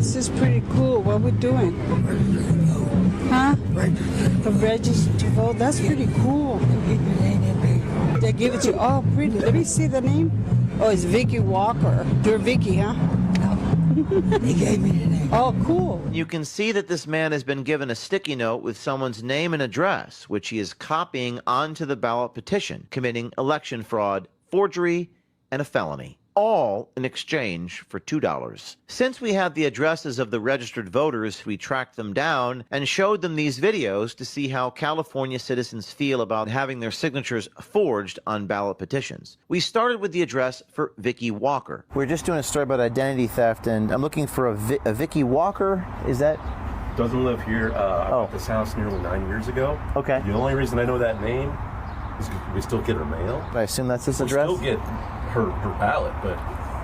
ballots. This is pretty cool. What we're doing. Huh? The register to vote. That's pretty cool. They give it to you. Oh, pretty. Let me see the name. Oh, it's Vicky Walker. You're Vicky, huh? He gave me the name. Oh, cool. You can see that this man has been given a sticky note with someone's name and address, which he is copying onto the ballot petition, committing election fraud, forgery, and a felony, all in exchange for $2. Since we have the addresses of the registered voters, we tracked them down and showed them these videos to see how California citizens feel about having their signatures forged on ballot petitions. We started with the address for Vicky Walker. We're just doing a story about identity theft, and I'm looking for a Vicky Walker. Is that? Doesn't live here. I bought this house nearly 9 years ago. Okay. The only reason I know that name is we still get her mail. I assume that's this address? We still get her ballot, but...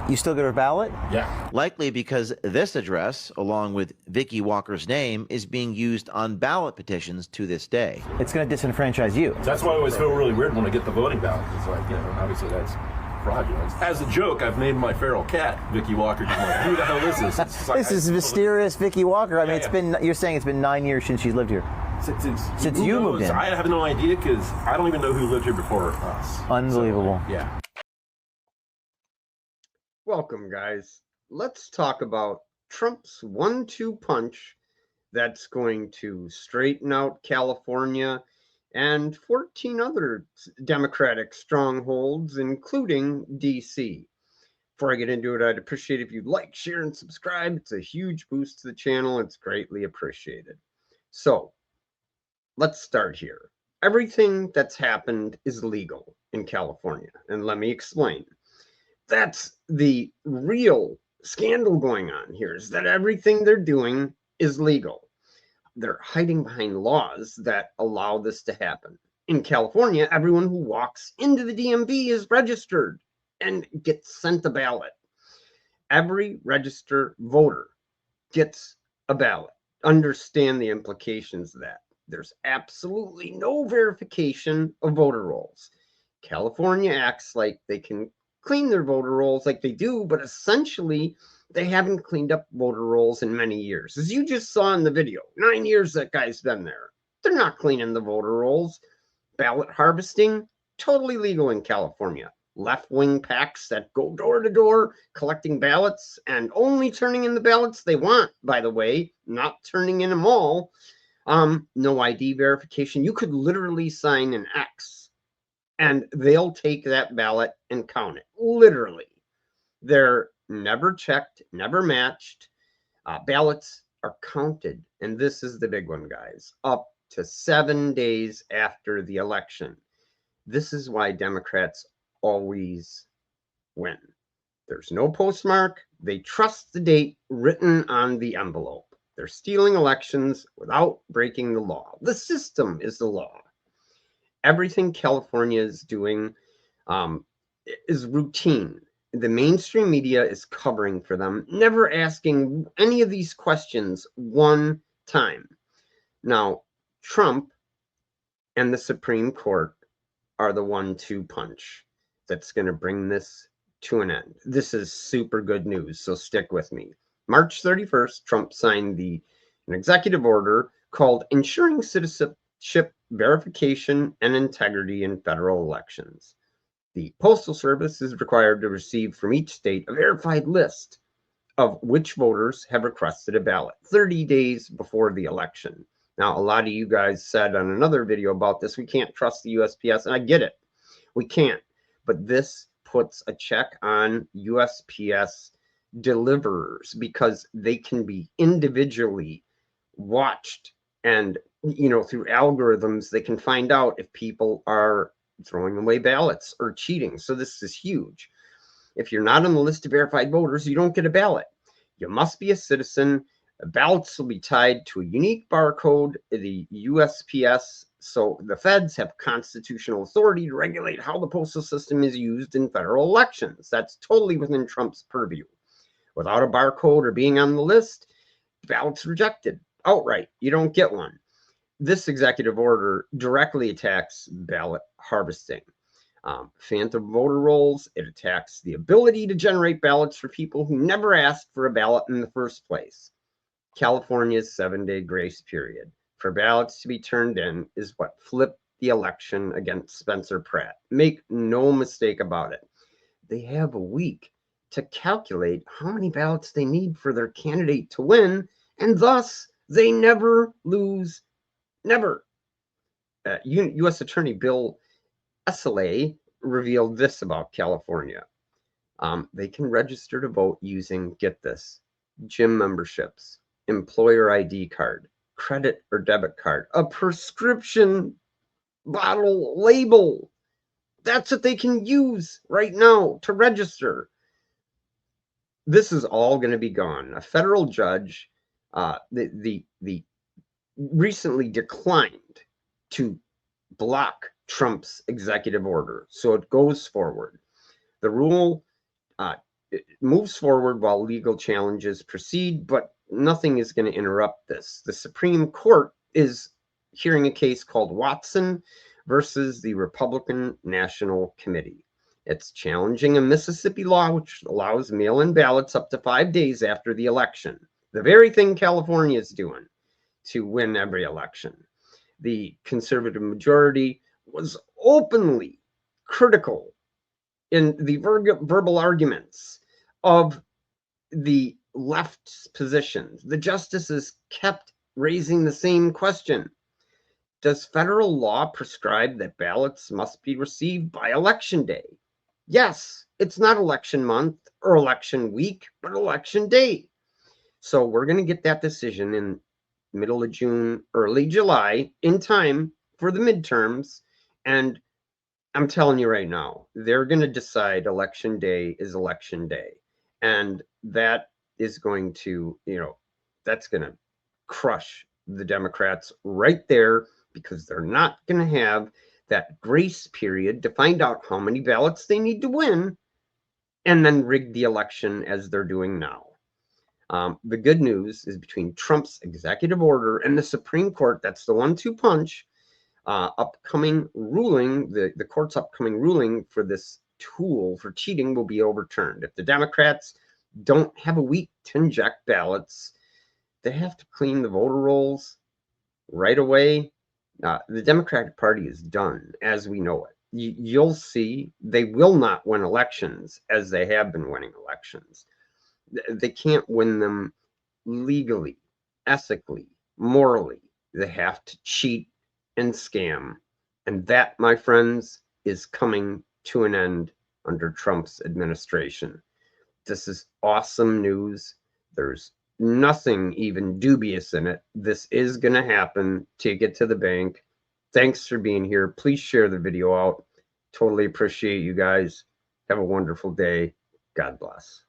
You still get her ballot? Yeah. Likely because this address, along with Vicky Walker's name, is being used on ballot petitions to this day. It's going to disenfranchise you. That's why I always feel really weird when I get the voting ballot. It's like, obviously that's fraudulent. As a joke, I've named my feral cat Vicky Walker. Just like, who the hell is this? This is mysterious Vicky Walker. I mean, it's been, you're saying it's been 9 years since she's lived here. Since you moved in. I have no idea because I don't even know who lived here before us. Unbelievable. So, yeah. Welcome, guys. Let's talk about Trump's 1-2 punch that's going to straighten out California and 14 other Democratic strongholds, including D.C. Before I get into it, I'd appreciate if you'd like, share, and subscribe. It's a huge boost to the channel. It's greatly appreciated. So, let's start here. Everything that's happened is legal in California, and let me explain. That's the real scandal going on here, is that everything they're doing is legal. They're hiding behind laws that allow this to happen. In California, everyone who walks into the DMV is registered and gets sent a ballot. Every registered voter gets a ballot. Understand the implications of that. There's absolutely no verification of voter rolls. California acts like they can clean their voter rolls like they do, but essentially they haven't cleaned up voter rolls in many years. As you just saw in the video, 9 years that guy's been there. They're not cleaning the voter rolls. Ballot harvesting, totally legal in California. Left-wing PACs that go door to door collecting ballots and only turning in the ballots they want, by the way, not turning in them all. No ID verification. You could literally sign an X and they'll take that ballot and count it. Literally. They're never checked, never matched. Ballots are counted. And this is the big one, guys. Up to 7 days after the election. This is why Democrats always win. There's no postmark. They trust the date written on the envelope. They're stealing elections without breaking the law. The system is the law. Everything California is doing is routine. The mainstream media is covering for them, never asking any of these questions one time. Now, Trump and the Supreme Court are the 1-2 punch that's going to bring this to an end. This is super good news, so stick with me. March 31st, Trump signed an executive order called Ensuring Citizenship Verification and Integrity in Federal Elections. The Postal Service is required to receive from each state a verified list of which voters have requested a ballot 30 days before the election. Now, a lot of you guys said on another video about this, we can't trust the USPS, and I get it. We can't. But this puts a check on USPS deliverers because they can be individually watched, and through algorithms they can find out if people are throwing away ballots or cheating. So this is huge. If you're not on the list of verified voters, you don't get a ballot. You must be a citizen. Ballots will be tied to a unique barcode, the USPS. So the feds have constitutional authority to regulate how the postal system is used in federal elections. That's totally within Trump's purview. Without a barcode or being on the list, the ballot's rejected outright. You don't get one. This executive order directly attacks ballot harvesting. Phantom voter rolls, it attacks the ability to generate ballots for people who never asked for a ballot in the first place. California's 7-day grace period for ballots to be turned in is what flipped the election against Spencer Pratt. Make no mistake about it. They have a week to calculate how many ballots they need for their candidate to win, and thus they never lose. Never. U.S. Attorney Bill Esselay revealed this about California. They can register to vote using, get this, gym memberships, employer ID card, credit or debit card, a prescription bottle label. That's what they can use right now to register. This is all going to be gone. A federal judge, the recently declined to block Trump's executive order, so it goes forward. The rule it moves forward while legal challenges proceed, but nothing is going to interrupt this. The Supreme Court is hearing a case called Watson versus the Republican National Committee. It's challenging a Mississippi law which allows mail-in ballots up to 5 days after the election. The very thing California is doing to win every election. The conservative majority was openly critical in the verbal arguments of the left's positions. The justices kept raising the same question. Does federal law prescribe that ballots must be received by election day? Yes, it's not election month or election week, but election day. So we're going to get that decision in middle of June, early July, in time for the midterms. And I'm telling you right now, they're going to decide election day is election day. And that is going to, that's going to crush the Democrats right there, because they're not going to have that grace period to find out how many ballots they need to win and then rig the election as they're doing now. The good news is between Trump's executive order and the Supreme Court, that's the 1-2 punch, upcoming ruling, the court's upcoming ruling for this tool for cheating will be overturned. If the Democrats don't have a week to inject ballots, they have to clean the voter rolls right away. The Democratic Party is done as we know it. You'll see they will not win elections as they have been winning elections. They can't win them legally, ethically, morally. They have to cheat and scam. And that, my friends, is coming to an end under Trump's administration. This is awesome news. There's nothing even dubious in it. This is going to happen. Take it to the bank. Thanks for being here. Please share the video out. Totally appreciate you guys. Have a wonderful day. God bless.